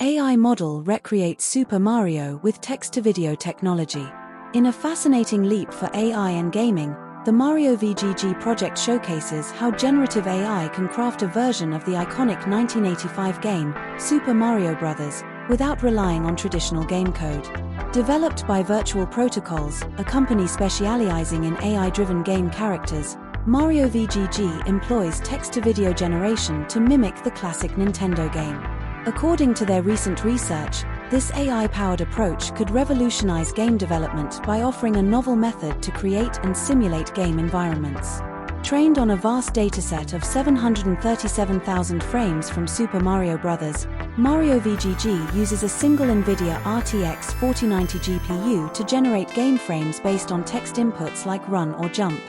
AI model recreates Super Mario with text-to-video technology. In a fascinating leap for AI and gaming, the MarioVGG project showcases how generative AI can craft a version of the iconic 1985 game, Super Mario Bros., without relying on traditional game code. Developed by Virtual Protocols, a company specializing in AI-driven game characters, MarioVGG employs text-to-video generation to mimic the classic Nintendo game. According to their recent research, this AI-powered approach could revolutionize game development by offering a novel method to create and simulate game environments. Trained on a vast dataset of 737,000 frames from Super Mario Bros., MarioVGG uses a single Nvidia RTX 4090 GPU to generate game frames based on text inputs like run or jump.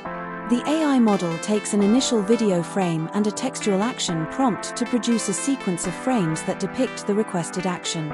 The AI model takes an initial video frame and a textual action prompt to produce a sequence of frames that depict the requested action.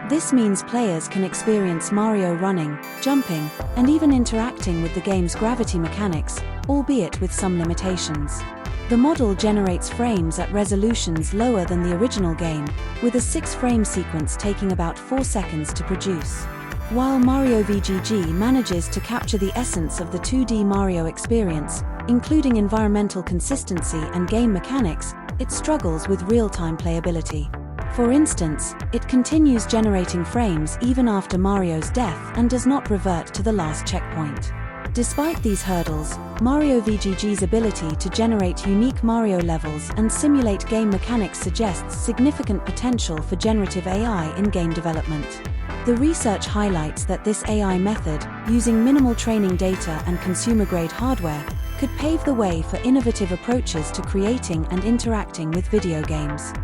This means players can experience Mario running, jumping, and even interacting with the game's gravity mechanics, albeit with some limitations. The model generates frames at resolutions lower than the original game, with a 6-frame sequence taking about 4 seconds to produce. While MarioVGG manages to capture the essence of the 2D Mario experience, including environmental consistency and game mechanics, it struggles with real-time playability. For instance, it continues generating frames even after Mario's death and does not revert to the last checkpoint. Despite these hurdles, MarioVGG's ability to generate unique Mario levels and simulate game mechanics suggests significant potential for generative AI in game development. The research highlights that this AI method, using minimal training data and consumer-grade hardware, could pave the way for innovative approaches to creating and interacting with video games.